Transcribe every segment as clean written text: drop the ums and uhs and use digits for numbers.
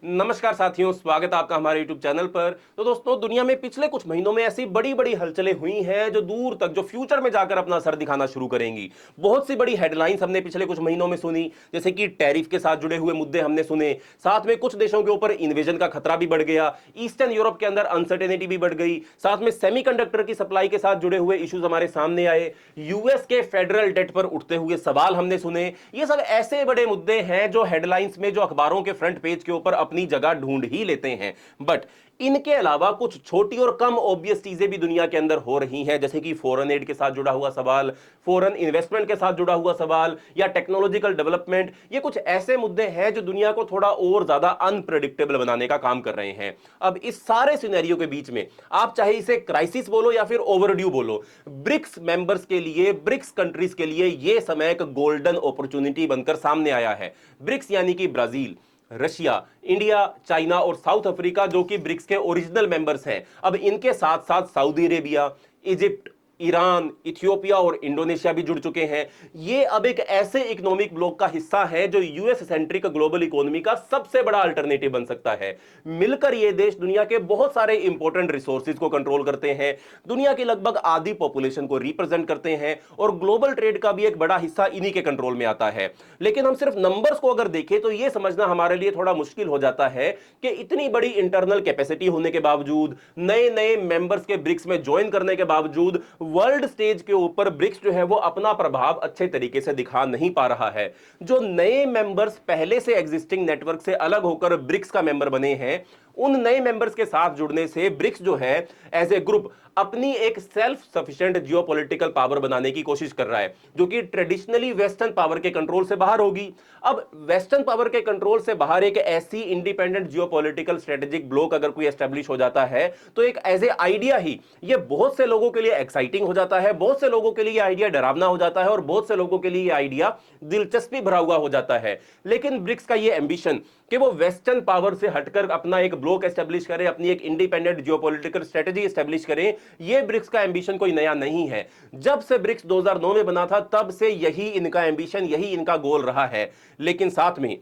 नमस्कार साथियों, स्वागत है आपका हमारे YouTube चैनल पर। तो दोस्तों, दुनिया में पिछले कुछ महीनों में ऐसी बड़ी बड़ी हलचलें हुई हैं जो दूर तक, जो फ्यूचर में जाकर अपना असर दिखाना शुरू करेंगी। बहुत सी बड़ी हेडलाइंस हमने पिछले कुछ महीनों में सुनी, जैसे कि टैरिफ के साथ जुड़े हुए मुद्दे हमने सुने। साथ में कुछ देशों के ऊपर इन्वेजन का खतरा भी बढ़ गया, ईस्टर्न यूरोप के अंदर अनसर्टेनिटी भी बढ़ गई। साथ में सेमीकंडक्टर की सप्लाई के साथ जुड़े हुए इश्यूज हमारे सामने आए। यूएस के फेडरल डेट पर उठते हुए सवाल हमने सुने। ये सब ऐसे बड़े मुद्दे हैं जो हेडलाइंस में, जो अखबारों के फ्रंट पेज के ऊपर अपनी जगह ढूंढ ही लेते हैं। बट इनके अलावा कुछ छोटी और कम ऑब्वियस चीजें भी दुनिया के अंदर हो रही हैं, जैसे कि फॉरेन एड के साथ जुड़ा हुआ सवाल, फॉरेन इन्वेस्टमेंट के साथ जुड़ा हुआ सवाल, या टेक्नोलॉजिकल डेवलपमेंट। ये कुछ ऐसे मुद्दे हैं जो दुनिया को थोड़ा और ज्यादा अनप्रेडिक्टेबल बनाने का काम कर रहे हैं। अब इस सारे सिनेरियो के बीच में, आप चाहे इसे क्राइसिस बोलो या फिर ओवरड्यू बोलो, ब्रिक्स मेंबर्स के लिए, ब्रिक्स कंट्रीज के लिए यह समय एक गोल्डन अपॉर्चुनिटी बनकर सामने आया है। ब्रिक्स यानी कि ब्राजील, रशिया, इंडिया, चाइना और साउथ अफ्रीका, जो कि ब्रिक्स के ओरिजिनल मेंबर्स हैं। अब इनके साथ साथ Saudi Arabia, Egypt, Iran, Ethiopia और इंडोनेशिया भी जुड़ चुके हैं। ये अब एक ऐसे इकोनॉमिक ब्लॉक का हिस्सा है जो यूएस सेंट्रिक ग्लोबल इकोनॉमी का सबसे बड़ा अल्टरनेटिव बन सकता है। मिलकर ये देश दुनिया के बहुत सारे इंपॉर्टेंट रिसोर्सेज को कंट्रोल करते हैं, दुनिया की लगभग आधी पॉपुलेशन को रिप्रेजेंट करते हैं, और ग्लोबल ट्रेड का भी एक बड़ा हिस्सा इन्हीं के कंट्रोल में आता है। लेकिन हम सिर्फ नंबर्स को अगर देखें तो यह समझना हमारे लिए थोड़ा मुश्किल हो जाता है कि इतनी बड़ी इंटरनल कैपेसिटी होने के बावजूद, नए नए मेंबर्स के ब्रिक्स में ज्वाइन करने के बावजूद, वर्ल्ड स्टेज के ऊपर ब्रिक्स जो है वो अपना प्रभाव अच्छे तरीके से दिखा नहीं पा रहा है। जो नए मेंबर्स पहले से एग्जिस्टिंग नेटवर्क से अलग होकर ब्रिक्स का मेंबर बने हैं, उन नए मेंबर्स के साथ जुड़ने से ब्रिक्स जो है एज ए ग्रुप अपनी एक सेल्फ सफिशिएंट जियोपॉलिटिकल पावर बनाने की कोशिश कर रहा है, जो कि ट्रेडिशनली वेस्टर्न पावर के कंट्रोल से बाहर होगी। अब वेस्टर्न पावर के कंट्रोल से बाहर एक ऐसी इंडिपेंडेंट जियोपॉलिटिकल स्ट्रेटेजिक ब्लॉक अगर कोई एस्टेब्लिश हो जाता है, तो एक एज ए आइडिया ही ये बहुत से लोगों के लिए एक्साइटिंग हो जाता है, बहुत से लोगों के लिए आइडिया डरावना हो जाता है, और बहुत से लोगों के लिए आइडिया दिलचस्पी भरा हुआ हो जाता है। लेकिन ब्रिक्स का ये एंबिशन कि वो वेस्टर्न पावर से हटकर अपना एक ब्लॉक एस्टेब्लिश करें, अपनी एक इंडिपेंडेंट जियोपॉलिटिकल स्ट्रेटजी एस्टेब्लिश करें, ये ब्रिक्स का एंबिशन कोई नया नहीं है। जब से ब्रिक्स 2009 में बना था, तब से यही इनका एंबिशन, यही इनका गोल रहा है। लेकिन साथ में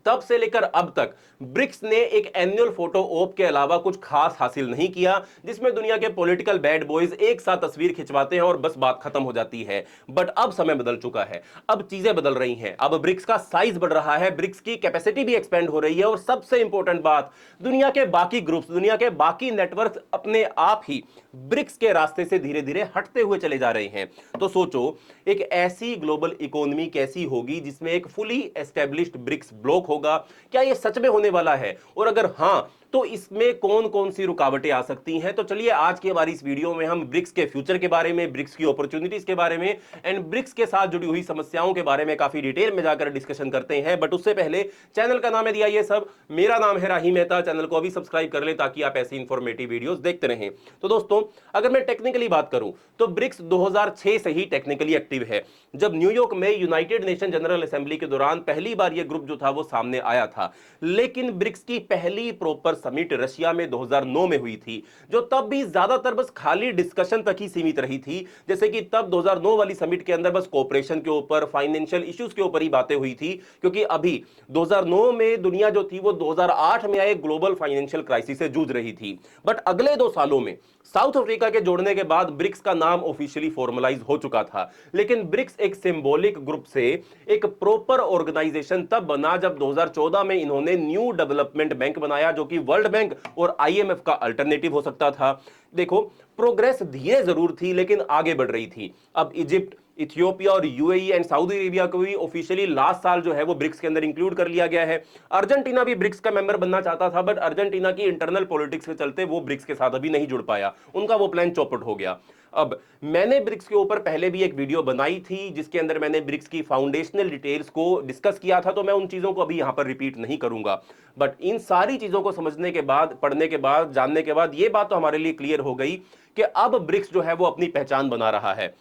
तब से लेकर अब तक ब्रिक्स ने एक एनुअल फोटो ओप के अलावा कुछ खास हासिल नहीं किया, जिसमें दुनिया के पॉलिटिकल बैड बॉयज एक साथ तस्वीर खिंचवाते हैं और बस बात खत्म हो जाती है। बट अब समय बदल चुका है, अब चीजें बदल रही हैं, अब ब्रिक्स का साइज बढ़ रहा है, ब्रिक्स की कैपेसिटी भी एक्सपेंड हो रही है, और सबसे इंपॉर्टेंट बात, दुनिया के बाकी ग्रुप्स, दुनिया के बाकी नेटवर्क अपने आप ही ब्रिक्स के रास्ते से धीरे धीरे हटते हुए चले जा रहे हैं। तो सोचो, एक ऐसी ग्लोबल इकोनॉमी कैसी होगी जिसमें एक फुली एस्टेब्लिश्ड ब्रिक्स ब्लॉक होगा? क्या यह सच में होने वाला है? और अगर हां, तो इसमें कौन कौन सी रुकावटें आ सकती हैं? तो चलिए, आज की हमारी इस वीडियो में हम ब्रिक्स के फ्यूचर के बारे में, ब्रिक्स की अपॉर्चुनिटीज के बारे में, एंड ब्रिक्स के साथ जुड़ी हुई समस्याओं के बारे में काफी डिटेल में जाकर डिस्कशन करते हैं। बट उससे पहले, चैनल का नाम है दिया ये सब, मेरा नाम है राही मेहता, चैनल को अभी सब्सक्राइब कर ले ताकि आप ऐसी इंफॉर्मेटिव वीडियोस देखते रहें। तो दोस्तों, अगर मैं टेक्निकली बात करूं तो ब्रिक्स 2006 से ही टेक्निकली एक्टिव है, जब न्यूयॉर्क में यूनाइटेड नेशन जनरल असेंबली के दौरान पहली बार यह ग्रुप जो था वो सामने आया था। लेकिन ब्रिक्स की पहली प्रॉपर समिट रशिया में 2009 में हुई थी, जो तब भी ज्यादातर बस खाली डिस्कशन तक ही सीमित रही थी। जैसे कि तब 2009 वाली समिट के अंदर बस कोऑपरेशन के ऊपर, फाइनेंशियल इश्यूज के ऊपर ही बातें हुई थी, क्योंकि अभी 2009 में दुनिया जो थी वो 2008 में आए ग्लोबल फाइनेंशियल क्राइसिस से जूझ रही थी। बट अगले 2 सालों में साउथ अफ्रीका के जोड़ने के बाद ब्रिक्स का नाम ऑफिशियली फॉर्मलाइज हो चुका था। लेकिन ब्रिक्स एक सिंबॉलिक ग्रुप से एक प्रॉपर ऑर्गेनाइजेशन तब बना जब 2014 में इन्होंने न्यू डेवलपमेंट बैंक बनाया, जो कि वर्ल्ड बैंक और आईएमएफ का अल्टरनेटिव हो सकता था। देखो, प्रोग्रेस धीरे जरूर थी लेकिन आगे बढ़ रही थी। अब इजिप्ट, इथियोपिया और यूएई एंड सऊदी अरेबिया को भी ऑफिशियली लास्ट साल जो है वो ब्रिक्स के अंदर इंक्लूड कर लिया गया है। अर्जेंटीना भी ब्रिक्स का मेंबर बनना चाहता था, बट अर्जेंटीना की इंटरनल पॉलिटिक्स के चलते वो ब्रिक्स के साथ अभी नहीं जुड़ पाया, उनका वो प्लान चौपट हो गया। अब मैंने ब्रिक्स के ऊपर पहले भी एक वीडियो बनाई थी जिसके अंदर मैंने ब्रिक्स की फाउंडेशनल डिटेल्स को डिस्कस किया था, तो मैं उन चीजों को अभी यहां पर रिपीट नहीं करूंगा। बट इन सारी चीजों को समझने के बाद, पढ़ने के बाद, जानने के बाद ये बात तो हमारे लिए क्लियर हो गई कि अब ब्रिक्स जो है वो अपनी पहचान बना रहा है।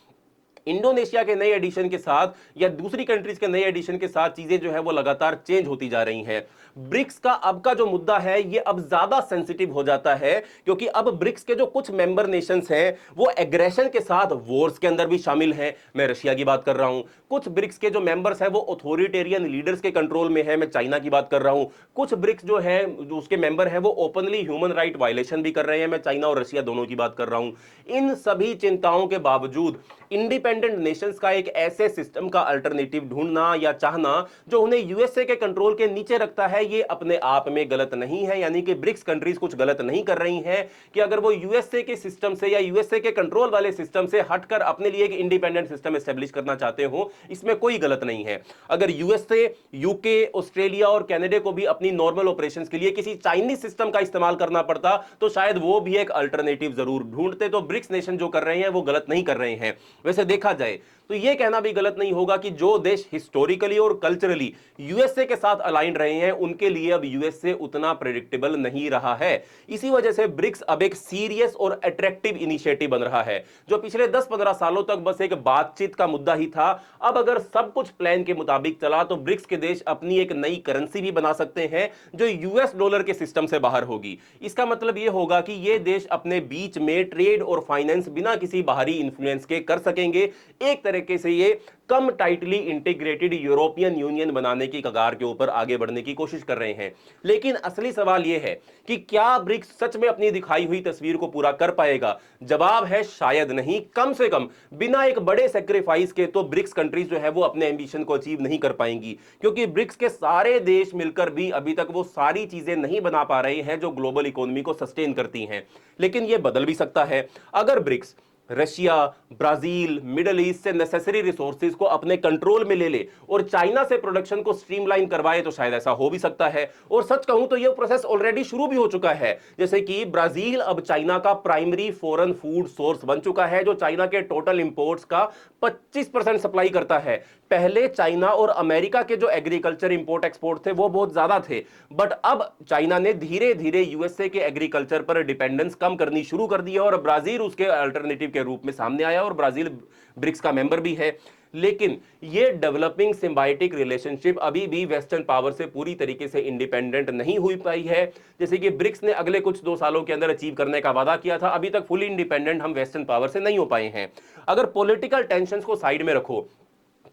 इंडोनेशिया के नए एडिशन के साथ या दूसरी कंट्रीज के नए एडिशन के साथ चीजें जो है वो लगातार चेंज होती जा रही हैं। ब्रिक्स का अब का जो मुद्दा है ये अब ज्यादा सेंसिटिव हो जाता है, क्योंकि अब ब्रिक्स के जो कुछ मेंबर नेशंस हैं वो एग्रेशन के साथ वॉर्स के अंदर भी शामिल हैं। मैं रशिया की बात कर रहा हूं। कुछ ब्रिक्स के जो मेंबर्स हैं वो ऑथोरिटेरियन लीडर्स के कंट्रोल में है। मैं चाइना की बात कर रहा हूं। कुछ ब्रिक्स जो है जो उसके मेंबर हैं वो ओपनली ह्यूमन राइट वायलेशन भी कर रहे हैं। मैं चाइना और रशिया दोनों की बात कर रहा हूं। इन सभी चिंताओं के बावजूद इंडिपेंडेंट नेशंस का एक ऐसे सिस्टम का अल्टरनेटिव ढूंढना या चाहना जो उन्हें यूएसए के कंट्रोल के नीचे रखता है, ये अपने आप में गलत नहीं है। यानी कि ब्रिक्स कंट्रीज कुछ गलत नहीं कर रही हैं कि अगर वो यूएसए के सिस्टम से या यूएसए के कंट्रोल वाले सिस्टम से हटकर अपने लिए एक इंडिपेंडेंट सिस्टम एस्टेब्लिश करना चाहते हो, इसमें कोई गलत नहीं है। अगर यूएसए, यूके, ऑस्ट्रेलिया और कनाडा को भी अपनी नॉर्मल ऑपरेशंस के लिए किसी चाइनीज सिस्टम का इस्तेमाल करना पड़ता तो शायद वो भी एक अल्टरनेटिव जरूर ढूंढते। तो ब्रिक्स नेशन जो कर रहे हैं वो गलत नहीं कर रहे हैं। वैसे देखा जाए तो यह कहना भी गलत नहीं होगा कि जो देश हिस्टोरिकली और कल्चरली यूएसए के साथ अलाइंड रहे हैं उनके लिए अब यूएसए उतना प्रेडिक्टेबल नहीं रहा है। इसी वजह से ब्रिक्स अब एक सीरियस और अट्रैक्टिव इनिशिएटिव बन रहा है। जो पिछले 10-15 सालों तक बस एक बातचीत का मुद्दा ही था, अब अगर सब कुछ प्लान के मुताबिक चला तो ब्रिक्स के देश अपनी एक नई करेंसी भी बना सकते हैं जो यूएस डॉलर के सिस्टम से बाहर होगी। इसका मतलब यह होगा कि ये देश अपने बीच में ट्रेड और फाइनेंस बिना किसी बाहरी इंफ्लुएंस के कर सकेंगे। एक तरीके से ये कम टाइटली इंटीग्रेटेड यूरोपियन यूनियन बनाने की कगार के ऊपर आगे बढ़ने की कोशिश कर रहे हैं। लेकिन असली सवाल यह है कि क्या ब्रिक्स सच में अपनी दिखाई हुई तस्वीर को पूरा कर पाएगा? जवाब है शायद नहीं। कम से कम बिना एक बड़े सेक्रीफाइस के तो ब्रिक्स कंट्रीज जो है वो अपने एंबिशन को अचीव नहीं कर पाएंगी, क्योंकि ब्रिक्स के सारे देश मिलकर भी अभी तक वो सारी चीजें नहीं बना पा रहे हैं जो ग्लोबल इकोनॉमी को सस्टेन करती हैं। लेकिन यह बदल भी सकता है। अगर BRICS Russia, Brazil, Middle East से नेसेसरी रिसोर्सेज को अपने कंट्रोल में ले ले और चाइना से प्रोडक्शन को स्ट्रीमलाइन करवाए तो शायद ऐसा हो भी सकता है। और सच कहूं तो यह प्रोसेस ऑलरेडी शुरू भी हो चुका है। जैसे कि ब्राजील अब चाइना का प्राइमरी फॉरेन फूड सोर्स बन चुका है, जो चाइना के टोटल इंपोर्ट्स का 25% सप्लाई करता है। पहले चाइना और अमेरिका के जो एग्रीकल्चर इंपोर्ट एक्सपोर्ट थे वो बहुत ज्यादा थे, बट अब चाइना ने धीरे धीरे यूएसए के एग्रीकल्चर पर डिपेंडेंस कम करनी शुरू कर दी है और ब्राजील उसके अल्टरनेटिव के रूप में सामने आया और ब्राजील ब्रिक्स का मेंबर भी है। लेकिन यह डेवलपिंग सिम्बायोटिक रिलेशनशिप अभी भी वेस्टर्न पावर से पूरी तरीके से इंडिपेंडेंट नहीं हुई पाई है। जैसे कि ब्रिक्स ने अगले कुछ 2 सालों के अंदर अचीव करने का वादा किया था, अभी तक फुली इंडिपेंडेंट हम वेस्टर्न पावर से नहीं हो पाए हैं। अगर पॉलिटिकल टेंशंस को साइड में रखो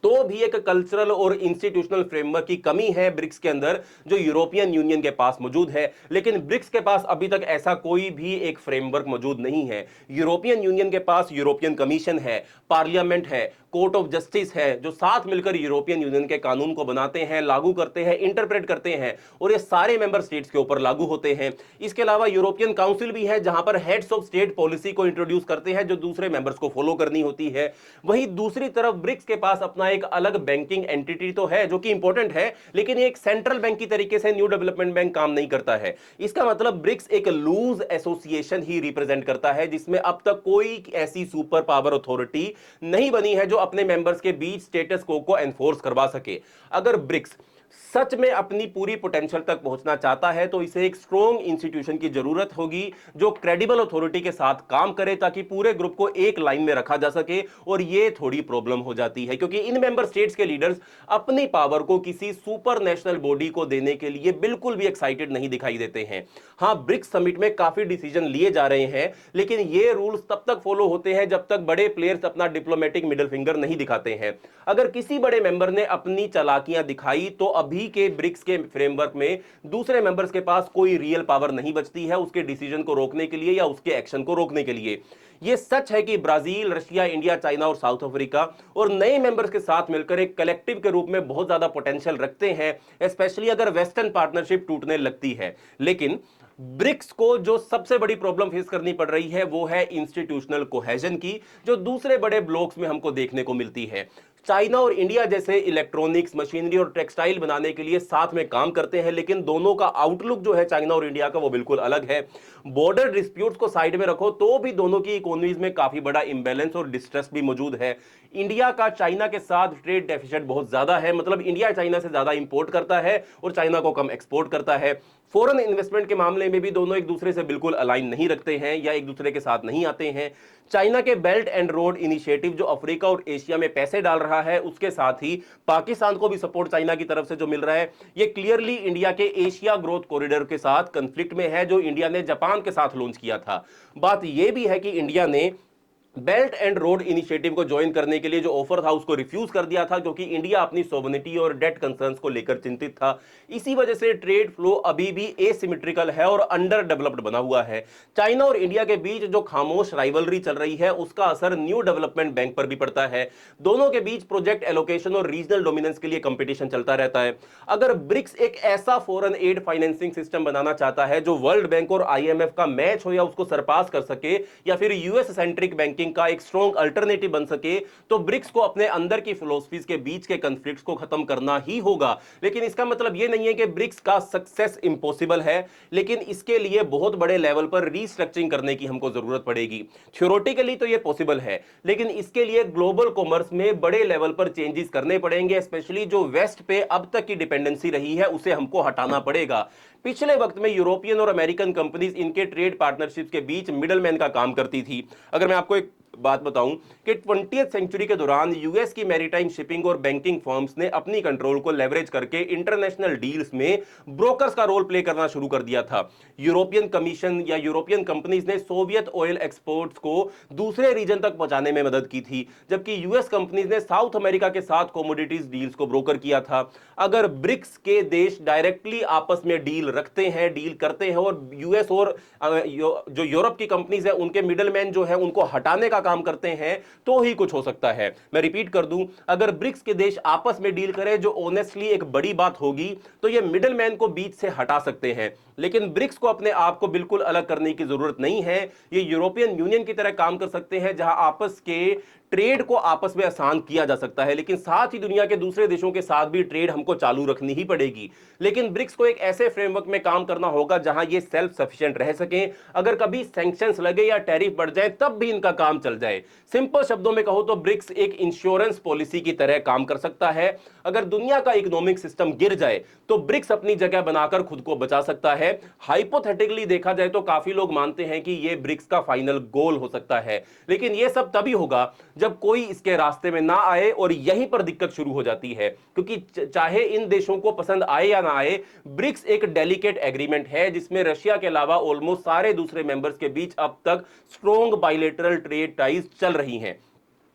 तो भी एक कल्चरल और इंस्टीट्यूशनल फ्रेमवर्क की कमी है ब्रिक्स के अंदर, जो यूरोपियन यूनियन के पास मौजूद है। लेकिन ब्रिक्स के पास अभी तक ऐसा कोई भी एक फ्रेमवर्क मौजूद नहीं है। यूरोपियन यूनियन के पास यूरोपियन कमीशन है, पार्लियामेंट है, कोर्ट ऑफ जस्टिस है, जो साथ मिलकर यूरोपियन यूनियन के कानून को बनाते हैं, लागू करते हैं, इंटरप्रेट करते हैं और ये सारे मेंबर स्टेट्स के ऊपर लागू होते हैं। इसके अलावा यूरोपियन काउंसिल भी है, जहां पर हेड्स ऑफ स्टेट पॉलिसी को इंट्रोड्यूस करते हैं जो दूसरे मेंबर्स को फॉलो करनी होती है। वहीं दूसरी तरफ ब्रिक्स के पास अपना एक अलग बैंकिंग एंटिटी तो है जो कि इंपॉर्टेंट है, लेकिन एक सेंट्रल बैंक की तरीके से न्यू डेवलपमेंट बैंक काम नहीं करता है। इसका मतलब ब्रिक्स एक लूज एसोसिएशन ही रिप्रेजेंट करता है, जिसमें अब तक कोई ऐसी सुपर पावर अथॉरिटी नहीं बनी है जो अपने मेंबर्स के बीच स्टेटस को एनफोर्स करवा सके। अगर ब्रिक्स सच में अपनी पूरी पोटेंशियल तक पहुंचना चाहता है तो इसे एक स्ट्रॉन्ग इंस्टीट्यूशन की जरूरत होगी जो क्रेडिबल अथॉरिटी के साथ काम करे, ताकि पूरे ग्रुप को एक लाइन में रखा जा सके। और यह थोड़ी प्रॉब्लम हो जाती है क्योंकि इन मेंबर स्टेट्स के लीडर्स अपनी पावर को किसी सुपर नेशनल बॉडी को देने के लिए बिल्कुल भी एक्साइटेड नहीं दिखाई देते हैं। हां, ब्रिक्स समिट में काफी डिसीजन लिए जा रहे हैं, लेकिन यह रूल्स तब तक फॉलो होते हैं जब तक बड़े प्लेयर्स अपना डिप्लोमेटिक मिडिल फिंगर नहीं दिखाते हैं। अगर किसी बड़े मेंबर ने अपनी चालाकियां दिखाई तो अभी के ब्रिक्स के फ्रेमवर्क में दूसरे मेंबर्स के पास कोई रियल पावर नहीं बचती है उसके डिसीजन को रोकने के लिए या उसके एक्शन को रोकने के लिए। यह सच है कि ब्राजील, रशिया, इंडिया, चाइना और साउथ अफ्रीका और नए मेंबर्स के साथ मिलकर एक कलेक्टिव के रूप में बहुत ज्यादा पोटेंशियल रखते हैं, स्पेशली अगर वेस्टर्न पार्टनरशिप टूटने लगती है। लेकिन ब्रिक्स को जो सबसे बड़ी प्रॉब्लम फेस करनी पड़ रही है वो है इंस्टीट्यूशनल कोहेजन की, जो दूसरे बड़े ब्लॉक्स में हमको देखने को मिलती है। चाइना और इंडिया जैसे इलेक्ट्रॉनिक्स, मशीनरी और टेक्सटाइल बनाने के लिए साथ में काम करते हैं, लेकिन दोनों का आउटलुक जो है चाइना और इंडिया का वो बिल्कुल अलग है। बॉर्डर डिस्प्यूट्स को साइड में रखो तो भी दोनों की इकोनॉमीज में काफी बड़ा इंबैलेंस और डिस्ट्रेस भी मौजूद है। इंडिया का चाइना के साथ ट्रेड डेफिसिट बहुत ज्यादा है, मतलब इंडिया चाइना से ज्यादा इंपोर्ट करता है और चाइना को कम एक्सपोर्ट करता है। फॉरेन इन्वेस्टमेंट के मामले में भी दोनों एक दूसरे से बिल्कुल अलाइन नहीं रखते हैं या एक दूसरे के साथ नहीं आते हैं। चाइना के बेल्ट एंड रोड इनिशिएटिव जो अफ्रीका और एशिया में पैसे डाल रहा रहा है, उसके साथ ही पाकिस्तान को भी सपोर्ट चाइना की तरफ से जो मिल रहा है, ये क्लियरली इंडिया के एशिया ग्रोथ कॉरिडोर के साथ कंफ्लिक्ट में है, जो इंडिया ने जापान के साथ लॉन्च किया था। बात यह भी है कि इंडिया ने बेल्ट एंड रोड इनिशिएटिव को ज्वाइन करने के लिए जो ऑफर था उसको रिफ्यूज कर दिया था, क्योंकि इंडिया अपनी सोवरेनिटी और डेट कंसर्न्स को लेकर चिंतित था। इसी वजह से ट्रेड फ्लो अभी भी एसिमेट्रिकल है और अंडर डेवलप्ड बना हुआ है। चाइना और इंडिया के बीच जो खामोश राइवलरी चल रही है, उसका असर न्यू डेवलपमेंट बैंक पर भी पड़ता है। दोनों के बीच प्रोजेक्ट एलोकेशन और रीजनल डोमिनेंस के लिए कंपटीशन चलता रहता है। अगर ब्रिक्स एक ऐसा फॉरेन एड फाइनेंसिंग सिस्टम बनाना चाहता है जो वर्ल्ड बैंक और आईएमएफ का मैच हो या उसको सरपास कर सके, या फिर यूएस सेंट्रिक बैंकिंग का एक स्ट्रॉन्ग अल्टरनेटिव बन सके, तो ब्रिक्स को अपने अंदर की फिलॉसफीज के बीच के कॉन्फ्लिक्ट्स को खत्म करना ही होगा। लेकिन इसका मतलब यह नहीं है कि ब्रिक्स का सक्सेस इंपॉसिबल है, लेकिन इसके लिए बहुत बड़े लेवल पर रीस्ट्रक्चरिंग करने की हमको जरूरत पड़ेगी। थ्योरेटिकली तो यह पॉसिबल है, लेकिन इसके लिए ग्लोबल कॉमर्स में बड़े लेवल पर चेंजेस करने पड़ेंगे। स्पेशली जो वेस्ट पे अब तक की डिपेंडेंसी रही है, उसे हमको हटाना पड़ेगा। पिछले वक्त में यूरोपियन और अमेरिकन कंपनीज इनके ट्रेड पार्टनरशिप के बीच मिडलमैन का काम करती थी। अगर मैं आपको एक बात बताऊं कि 20th सेंचुरी के दौरान यूएस की मैरीटाइम शिपिंग और बैंकिंग फर्म्स ने अपनी कंट्रोल को लेवरेज करके इंटरनेशनल डील्स में ब्रोकर्स का रोल प्ले करना शुरू कर दिया था। यूरोपियन कमीशन या यूरोपियन कंपनीज ने सोवियत ऑयल एक्सपोर्ट्स को दूसरे रीजन तक पहुंचाने में मदद की थी, जबकि यूएस कंपनीज ने साउथ अमेरिका के साथ कमोडिटीज डील्स को ब्रोकर किया था। अगर ब्रिक्स के देश डायरेक्टली आपस में डील रखते हैं, डील करते हैं, और यूएस और जो यूरोप की कंपनीज है उनके मिडलमैन जो है उनको हटाने का काम करते हैं, तो ही कुछ हो सकता है। मैं रिपीट कर दूं, अगर ब्रिक्स के देश आपस में डील करें, जो ऑनेस्टली एक बड़ी बात होगी, तो ये मिडलमैन को बीच से हटा सकते हैं। लेकिन ब्रिक्स को अपने आप को बिल्कुल अलग करने की जरूरत नहीं है। ये यूरोपियन यूनियन की तरह काम कर सकते हैं, जहां आपस के ट्रेड को आपस में आसान किया जा सकता है, लेकिन साथ ही दुनिया के दूसरे देशों के साथ भी ट्रेड हमको चालू रखनी ही पड़ेगी। लेकिन ब्रिक्स को एक ऐसे फ्रेमवर्क में काम करना होगा जहां ये सेल्फ सफिशिएंट रह सकें। अगर कभी सैंक्शंस लगे या टैरिफ बढ़ जाए, तब भी इनका काम चल जाए। सिंपल शब्दों में कहो तो ब्रिक्स एक इंश्योरेंस पॉलिसी की तरह काम कर सकता है। अगर दुनिया का इकोनॉमिक सिस्टम गिर जाए, तो ब्रिक्स अपनी जगह बनाकर खुद को बचा सकता है। हाइपोथेटिकली देखा जाए तो काफी लोग मानते हैं कि यह ब्रिक्स का फाइनल गोल हो सकता है, लेकिन यह सब तभी होगा जब कोई इसके रास्ते में ना आए, और यहीं पर दिक्कत शुरू हो जाती है। क्योंकि चाहे इन देशों को पसंद आए या ना आए, ब्रिक्स एक डेलिकेट एग्रीमेंट है जिसमें रशिया के अलावा ऑलमोस्ट सारे दूसरे मेंबर्स के बीच अब तक स्ट्रॉन्ग बायलैटरल ट्रेड टाइज चल रही हैं।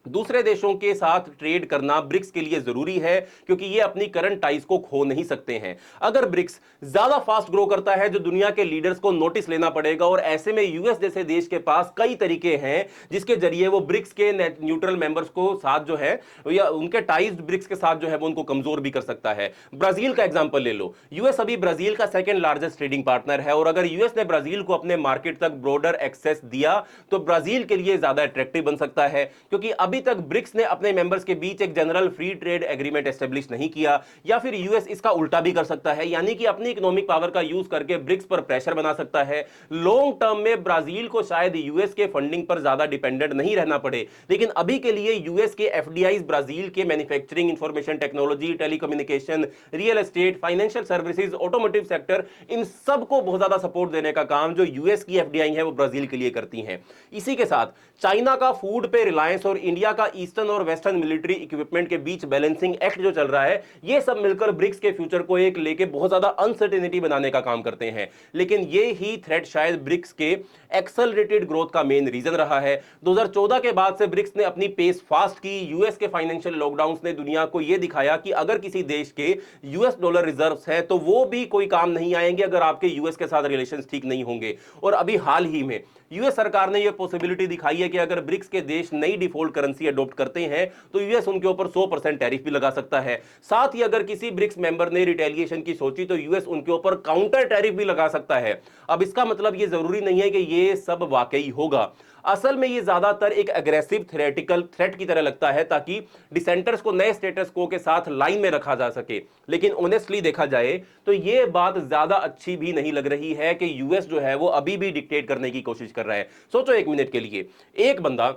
दूसरे देशों के साथ ट्रेड करना ब्रिक्स के लिए जरूरी है, क्योंकि ये अपनी करंट टाइज को खो नहीं सकते हैं। अगर ब्रिक्स ज्यादा फास्ट ग्रो करता है, जो दुनिया के लीडर्स को नोटिस लेना पड़ेगा, और ऐसे में यूएस जैसे देश के पास कई तरीके हैं जिसके जरिए वो ब्रिक्स के न्यूट्रल मेंबर्स को साथ जो है, या उनके टाइज ब्रिक्स के साथ जो है वो उनको कमजोर भी कर सकता है। ब्राजील का एग्जांपल ले लो। यूएस अभी ब्राजील का सेकंड लार्जेस्ट ट्रेडिंग पार्टनर है, और अगर यूएस ने ब्राजील को अपने मार्केट तक ब्रॉडर एक्सेस दिया, तो ब्राजील के लिए ज्यादा अट्रैक्टिव बन सकता है। क्योंकि अभी तक ब्रिक्स ने अपने मेंबर्स के बीच एक general free trade agreement establish नहीं किया, या फिर यूएस इसका उल्टा भी कर सकता है, यानी कि अपनी इकोनॉमिक पावर का यूज करके ब्रिक्स पर प्रेशर बना सकता है। लॉन्ग टर्म में ब्राजील को शायद यूएस के फंडिंग पर ज्यादा डिपेंडेंट नहीं रहना पड़े, लेकिन अभी के लिए यूएस के एफडीआईज ब्राजील के manufacturing, information technology, telecommunication, real estate, financial services, automotive sector, इन सबको बहुत ज्यादा सपोर्ट देने का काम जो यूएस की एफडीआई है वो ब्राजील के लिए करती हैं। इसी के साथ चाइना का फूड पे रिलायंस और इंडिया का ईस्टर्न और वेस्टर्न मिलिट्री इक्विपमेंट के बीच बैलेंसिंग एक्ट जो चल रहा है, ये सब मिलकर ब्रिक्स के फ्यूचर को एक लेके बहुत ज्यादा अनसर्टेनिटी बनाने का काम करते हैं। लेकिन ये ही थ्रेट शायद ब्रिक्स के एक्सेलरेटेड ग्रोथ का मेन रीजन रहा है। 2014 के बाद से ब्रिक्स ने अपनी पेस फास्ट की। यूएस के फाइनेंशियल लॉकडाउन्स ने दुनिया को यह दिखाया कि अगर किसी देश के यूएस डॉलर रिजर्व्स हैं, तो वो भी कोई काम नहीं आएंगे अगर आपके यूएस के साथ रिलेशंस ठीक नहीं होंगे। और अभी हाल ही में यूएस सरकार ने यह पॉसिबिलिटी दिखाई है कि अगर ब्रिक्स के देश नई डिफॉल्ट करेंसी अडॉप्ट करते हैं, तो यूएस उनके ऊपर 100% टैरिफ भी लगा सकता है। साथ ही अगर किसी ब्रिक्स मेंबर ने रिटेलिएशन की सोची, तो यूएस उनके ऊपर काउंटर टैरिफ भी लगा सकता है। अब इसका मतलब यह जरूरी नहीं है कि यह सब वाकई होगा। असल में ये ज्यादातर एक एग्रेसिव थ्योरेटिकल थ्रेट की तरह लगता है, ताकि डिसेंटर्स को नए स्टेटस को के साथ लाइन में रखा जा सके। लेकिन ऑनेस्टली देखा जाए तो ये बात ज्यादा अच्छी भी नहीं लग रही है कि यूएस जो है वो अभी भी डिक्टेट करने की कोशिश कर रहा है। सोचो एक मिनट के लिए, एक बंदा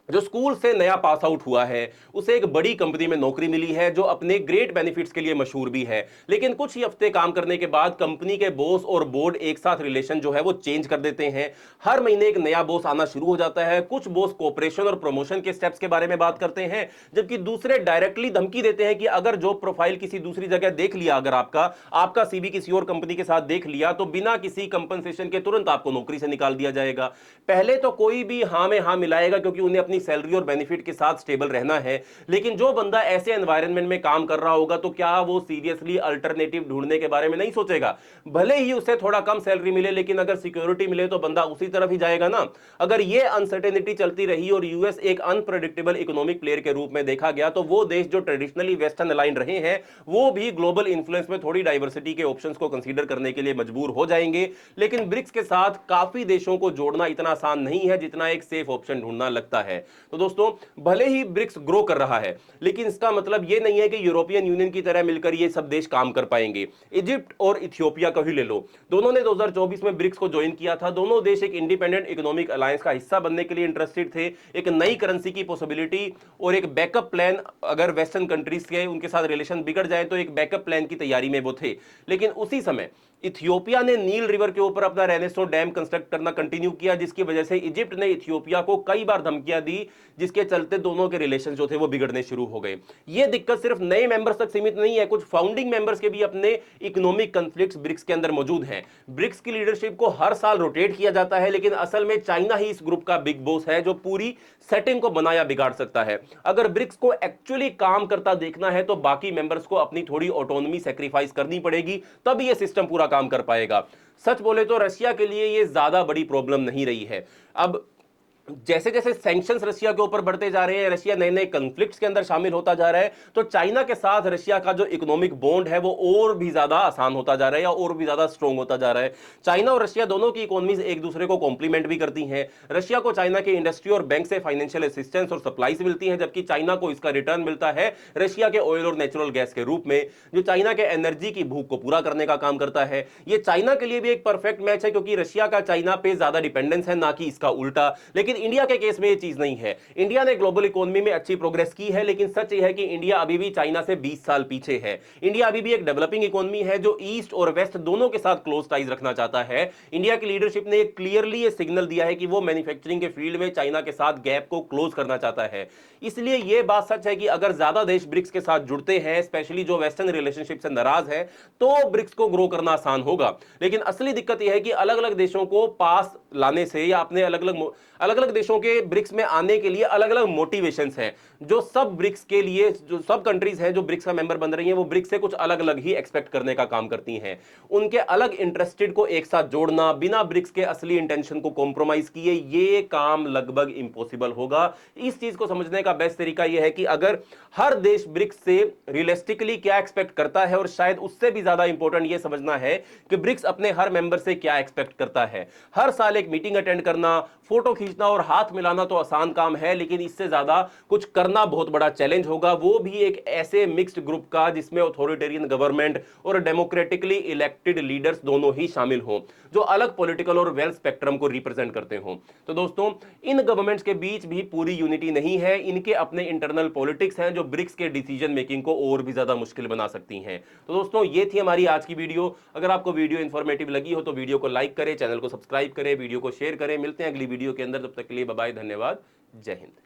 जो स्कूल से नया पास आउट हुआ है उसे एक बड़ी कंपनी में नौकरी मिली है जो अपने ग्रेट बेनिफिट्स के लिए मशहूर भी है, लेकिन कुछ ही हफ्ते काम करने के बाद कंपनी के बॉस और बोर्ड एक साथ रिलेशन जो है वो चेंज कर देते हैं। हर महीने एक नया बॉस आना शुरू हो जाता है। कुछ बॉस कोऑपरेशन और प्रमोशन के स्टेप्स के बारे में बात करते हैं, जबकि दूसरे डायरेक्टली धमकी देते हैं कि अगर जॉब प्रोफाइल किसी दूसरी जगह देख लिया, अगर आपका आपका सीवी किसी और कंपनी के साथ देख लिया तो बिना किसी कंपनसेशन के तुरंत आपको नौकरी से निकाल दिया जाएगा। पहले तो कोई भी हाँ में हाँ मिलाएगा क्योंकि उन्हें अपनी सैलरी और बेनिफिट के साथ स्टेबल रहना है, लेकिन जो बंदा ऐसे एनवायरनमेंट में काम कर रहा होगा तो क्या वो सीरियसली अल्टरनेटिव ढूंढने के बारे में नहीं सोचेगा? भले ही उसे थोड़ा कम सैलरी मिले, लेकिन अगर सिक्योरिटी मिले तो बंदा उसी तरफ ही जाएगा ना। अगर ये अनसर्टेनिटी चलती रही और यूएस एक अनप्रेडिक्टेबल इकोनॉमिक प्लेयर के रूप में देखा गया, तो वो देश जो ट्रेडिशनली वेस्टर्न अलाइन रहे हैं वो भी ग्लोबल इन्फ्लुएंस में थोड़ी डाइवर्सिटी के ऑप्शंस को कंसीडर करने के लिए मजबूर हो जाएंगे। लेकिन ब्रिक्स के साथ काफी देशों को जोड़ना इतना आसान नहीं है जितना एक सेफ ऑप्शन ढूंढना लगता है। तो दोस्तों, भले ही ब्रिक्स ग्रो कर रहा है, लेकिन इसका मतलब यह नहीं है कि यूरोपियन यूनियन की तरह मिलकर ये सब देश काम कर पाएंगे। इजिप्ट और इथियोपिया का ही ले लो, दोनों ने 2024 में ब्रिक्स को ज्वाइन किया था। दोनों देश एक इंडिपेंडेंट इकोनॉमिक अलायंस का हिस्सा बनने के लिए इंटरेस्टेड थे। एक नई करेंसी की पॉसिबिलिटी और एक बैकअप प्लान, अगर वेस्टर्न कंट्रीज के उनके साथ रिलेशन बिगड़ जाए तो एक बैकअप प्लान की तैयारी में वो थे। लेकिन उसी समय इथियोपिया ने नील रिवर के ऊपर अपना रेनेसो डैम कंस्ट्रक्ट करना कंटिन्यू किया, जिसकी वजह से इजिप्ट ने इथियोपिया को कई बार धमकियां दी, जिसके चलते दोनों के रिलेशन जो थे वो बिगड़ने शुरू हो गए। ये दिक्कत सिर्फ नए मेंबर्स तक सीमित नहीं है, कुछ फाउंडिंग मेंबर्स के भी अपने इकोनॉमिक कॉन्फ्लिक्ट्स ब्रिक्स के अंदर मौजूद हैं। ब्रिक्स की लीडरशिप को हर साल रोटेट किया जाता है, लेकिन असल में चाइना ही इस ग्रुप का बिग बॉस है जो पूरी सेटिंग को बनाया बिगाड़ सकता है। अगर ब्रिक्स को एक्चुअली काम करता देखना है तो बाकी मेंबर्स को अपनी थोड़ी ऑटोनॉमी सैक्रिफाइस करनी पड़ेगी, तब ये सिस्टम पूरा काम कर पाएगा। सच बोले तो रशिया के लिए ये ज्यादा बड़ी प्रॉब्लम नहीं रही है। अब जैसे जैसे सैंक्शंस रशिया के ऊपर बढ़ते जा रहे हैं, रशिया नए नए कॉन्फ्लिक्ट्स के अंदर शामिल होता जा रहा है, तो चाइना के साथ रशिया का जो इकोनॉमिक बॉन्ड है वो और भी ज्यादा आसान होता जा रहा है या और भी ज्यादा स्ट्रॉन्ग होता जा रहा है। चाइना और रशिया दोनों की इकोनॉमीज एक दूसरे को कॉम्प्लीमेंट भी करती हैं। रशिया को चाइना के इंडस्ट्री और बैंक से फाइनेंशियल असिस्टेंस और सप्लाई मिलती है, जबकि चाइना को इसका रिटर्न मिलता है रशिया के ऑयल और नेचुरल गैस के रूप में, जो चाइना के एनर्जी की भूख को पूरा करने का काम करता है। ये चाइना के लिए भी एक परफेक्ट मैच है क्योंकि रशिया का चाइना पे ज्यादा डिपेंडेंस है, ना कि इसका उल्टा। लेकिन इंडिया के केस में चीज नहीं है। इंडिया ने ग्लोबल इकोनॉमी में अच्छी प्रोग्रेस की है, लेकिन सच यह है कि इंडिया अभी भी चाइना से 20 साल पीछे है। इंडिया अभी भी एक डेवलपिंग इकोनॉमी है जो ईस्ट और वेस्ट दोनों के साथ क्लोज टाइज रखना चाहता है। इंडिया की लीडरशिप ने क्लियरली ये सिग्नल दिया है कि वो मैन्युफैक्चरिंग के फील्ड में चाइना के साथ गैप को क्लोज करना चाहता है। इसलिए यह बात सच है कि अगर ज्यादा देश ब्रिक्स के साथ जुड़ते हैं, स्पेशली जो वेस्टर्न रिलेशनशिप से नाराज है, तो ब्रिक्स को ग्रो करना आसान होगा। लेकिन असली दिक्कत यह है कि अलग अलग देशों को पास लाने से या अपने अलग अलग देशों के ब्रिक्स में आने के लिए अलग अलग मोटिवेशंस हैं। जो सब ब्रिक्स के लिए, जो सब कंट्रीज हैं जो ब्रिक्स का मेंबर बन रही हैं, वो ब्रिक्स से कुछ अलग अलग ही एक्सपेक्ट करने का काम करती हैं। उनके अलग इंटरेस्टेड को एक साथ जोड़ना बिना ब्रिक्स के असली इंटेंशन को कॉम्प्रोमाइज किए, ये काम लगभग इंपॉसिबल होगा। इस चीज को समझने का बेस्ट तरीका यह है कि अगर हर देश ब्रिक्स से रियलिस्टिकली क्या एक्सपेक्ट करता है, और शायद उससे भी ज्यादा इंपॉर्टेंट यह समझना है कि ब्रिक्स अपने हर मेंबर से क्या एक्सपेक्ट करता है। हर साल एक मीटिंग अटेंड करना, फोटो खींचना और हाथ मिलाना तो आसान काम है, लेकिन इससे ज्यादा कुछ करना बहुत बड़ा चैलेंज होगा, वो भी एक ऐसे मिक्स्ड ग्रुप का जिसमें ऑथोरिटेरियन गवर्नमेंट और डेमोक्रेटिकली इलेक्टेड लीडर्स दोनों ही शामिल हों, जो अलग पॉलिटिकल और वेल्थ स्पेक्ट्रम को रिप्रेजेंट करते हों। तो दोस्तों, इन गवर्नमेंट्स के बीच भी पूरी यूनिटी नहीं है। इनके अपने इंटरनल पॉलिटिक्स हैं जो ब्रिक्स के डिसीजन मेकिंग को और भी ज्यादा मुश्किल बना सकती हैं। तो दोस्तों, ये थी हमारी आज की वीडियो। अगर आपको वीडियो इंफॉर्मेटिव लगी हो तो वीडियो को लाइक करें, चैनल को सब्सक्राइब करें, वीडियो को शेयर करें। मिलते हैं अगली वीडियो के अंदर, तब तक के लिए बाय बाय, धन्यवाद, जय हिंद।